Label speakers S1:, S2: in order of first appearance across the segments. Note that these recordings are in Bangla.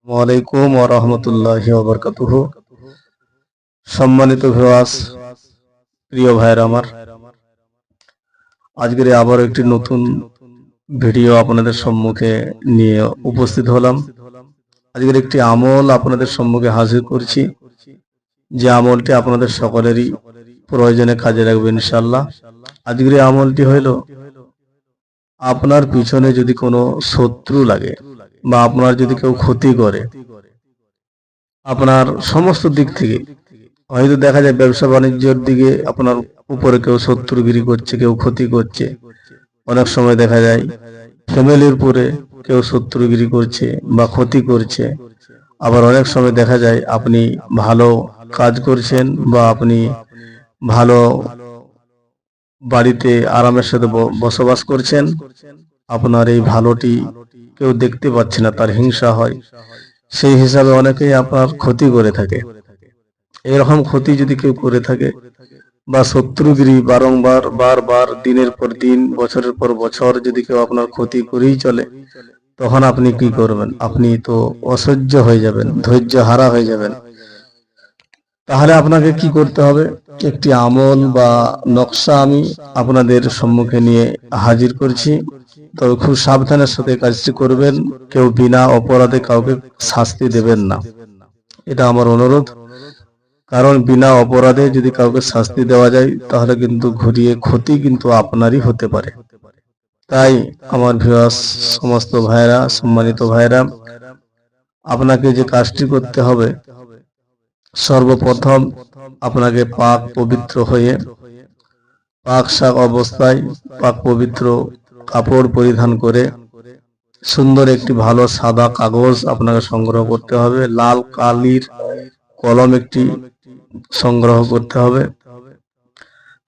S1: ওয়ালাইকুম ওয়া রাহমাতুল্লাহি ওয়া বারাকাতুহু। সম্মানিত ভিউয়ার্স, প্রিয় ভাইরা আমার, আজকের আবার একটি নতুন ভিডিও আপনাদের সম্মুখে নিয়ে উপস্থিত হলাম। আজকের একটি আমল আপনাদের সম্মুখে হাজির করছি, যে আমলটি আপনাদের সকলেরই প্রয়োজনে কাজে লাগবে ইনশাআল্লাহ। আজকের আমলটি হইল, আপনার পিছনে যদি কোনো শত্রু লাগে বা আপনার যদি কেউ ক্ষতি করে, আপনার সমস্ত দিক থেকে, হয়তো দেখা যায় ব্যবসা বাণিজ্যের দিকে আপনার উপরে কেউ শত্রুগিরি করছে, কেউ ক্ষতি করছে। অনেক সময় দেখা যায় ফ্যামিলির উপরে কেউ শত্রুগিরি করছে বা ক্ষতি করছে। আবার অনেক সময় দেখা যায় আপনি ভালো কাজ করছেন বা আপনি ভালো বাড়িতে আরামের সাথে বসবাস করছেন, আপনার এই ভালোটি কেউ দেখতে পাচ্ছে না, তার হিংসা হয়। সেই হিসাবে অনেকেই আপনার ক্ষতি করে থাকে। এরকম ক্ষতি যদি কেউ করে থাকে বা শত্রুগিরি বারংবার বারবার দিনের পর দিন বছরের পর বছর যদি কেউ আপনার ক্ষতি করেই চলে, তখন আপনি কি করবেন? আপনি তো অসহ্য হয়ে যাবেন, ধৈর্য হারা হয়ে যাবেন। তাহলে আপনাকে কি করতে হবে? একটি আমল বা নকশা আমি আপনাদের সম্মুখে নিয়ে হাজির করছি। তবে খুব সাবধানের সাথে কাজটি করবেন। কেউ বিনা অপরাধে কাউকে শাস্তি দেবেন না, এটা আমার অনুরোধ। কারণ বিনা অপরাধে যদি কাউকে শাস্তি দেওয়া যায়, তাহলে কিন্তু ঘুরিয়ে ক্ষতি কিন্তু আপনারই হতে পারে। তাই আমার ভিউয়ার্স, সমস্ত ভাইরা, সম্মানিত ভাইরা, আপনাকে যে কাজটি করতে হবে, সর্বপ্রথম আপনাকে পাক পবিত্র হয়ে, পাক শাক অবস্থায় পাক পবিত্র কাপড় পরিধান করে সুন্দর একটি ভালো সাদা কাগজ আপনাকে সংগ্রহ করতে হবে। লাল কালির কলম একটি সংগ্রহ করতে হবে।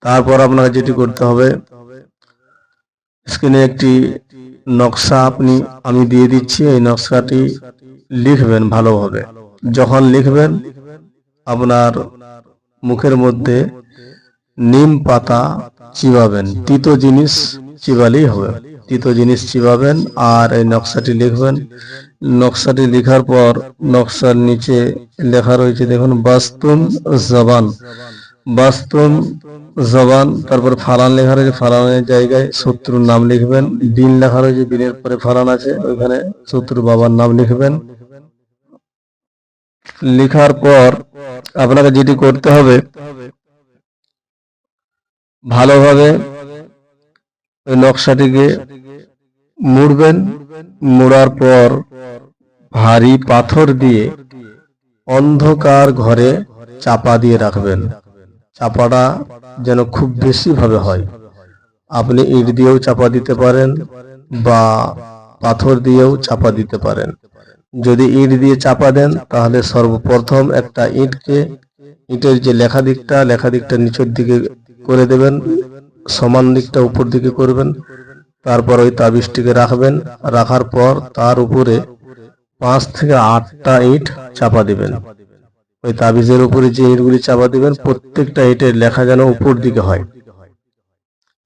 S1: তারপর আপনাকে যেটি করতে হবে, স্ক্রিনে একটি নকশা আমি দিয়ে দিচ্ছি, এই নকশাটি লিখবেন ভালোভাবে। যখন লিখবেন, আপনার মুখের মধ্যে নিম পাতা চিবাবেন, তিতো জিনিস চিবালেই হবে, তিতো জিনিস চিবাবেন আর এই নকশাটি লিখবেন। নকশাটি লেখার পর নকশার নিচে লেখা রয়েছে, দেখুন, বাস্তুম জবান, বাস্তুম জবান। তারপর ফালান লেখা রয়েছে, ফালানের জায়গায় শত্রুর নাম লিখবেন। বিন লেখা রয়েছে, বিনের পরে ফালান আছে, ওইখানে শত্রু বাবার নাম লিখবেন। লেখার পর আপনাকে যেটি করতে হবে, ভালোভাবে ওই নকশাটিকে মুড়বেন। মুড়ার পর ভারী পাথর দিয়ে অন্ধকার ঘরে চাপা দিয়ে রাখবেন। চাপাটা যেন খুব বেশি ভাবে হয়। আপনি ইট দিয়েও চাপা দিতে পারেন বা পাথর দিয়েও চাপা দিতে পারেন। যদি ইট দিয়ে চাপা দেন, তাহলে সর্বপ্রথম একটা ইটের যে লেখা দিকটা নিচের দিকে করে দেবেন, সমান দিকটা উপর দিকে করবেন। তারপর ওই তাবিজটিকে রাখবেন। রাখার পর তার উপরে 5 থেকে 8টা ইট চাপা দিবেন। ওই তাবিজের উপরে যে ইটগুলি চাপা দিবেন, প্রত্যেকটা ইটের লেখা যেন উপর দিকে হয়।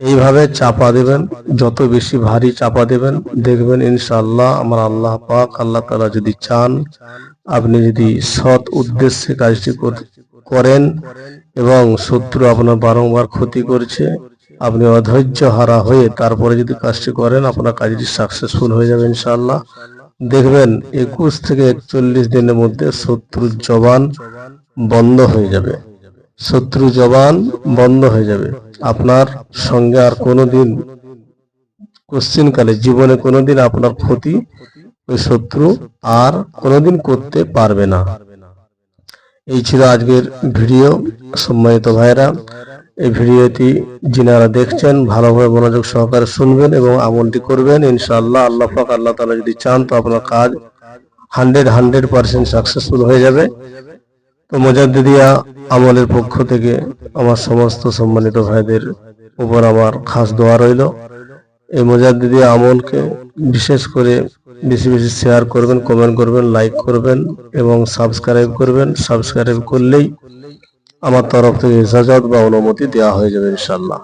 S1: এইভাবে চাপা দেবেন। যত বেশি ভারী চাপা দেবেন, দেখবেন ইনশাআল্লাহ আমার আল্লাহ পাক, আল্লাহ তাআলা যদি চান, আপনি যদি সৎ উদ্দেশ্যে কাজটি করেন এবং শত্রু আপনার বারংবার ক্ষতি করছে, আপনি অধৈর্য হারা হয়ে তারপরে যদি কাজটি করেন, আপনার কাজটি সাকসেসফুল হয়ে যাবে ইনশাআল্লাহ। দেখবেন 21 থেকে 41 দিনের মধ্যে শত্রুর জবান বন্ধ হয়ে যাবে, শত্রু জবান বন্ধ হয়ে যাবে। আপনার সঙ্গে আর কোনোদিন, কোশ্চিনকালে জীবনে কোনোদিন আপনার ক্ষতি ওই শত্রু আর কোনোদিন করতে পারবে না। এই ছিল আজকের ভিডিও। সম্মানিত ভাইরা, এই ভিডিওটি যিনারা দেখছেন ভালোভাবে মনোযোগ সহকারে শুনবেন এবং আমলটি করবেন ইনশাআল্লাহ। আল্লাহ পাক, আল্লাহ তাআলা যদি চান, তো আপনার কাজ 100% সাকসেসফুল হয়ে যাবে। তো মুজাদ্দিদিয়া আমলের পক্ষ থেকে আমার সমস্ত সম্মানিত ভাইদের উপর আমার খাস দোয়া রইল। এই মুজাদ্দিদিয়া আমলকে বিশেষ করে বেশি বেশি শেয়ার করবেন, কমেন্ট করবেন, লাইক করবেন এবং সাবস্ক্রাইব করবেন। সাবস্ক্রাইব করলেই আমার তরফ থেকে ইজাজত বা অনুমতি দেওয়া হয়ে যাবে ইনশাআল্লাহ।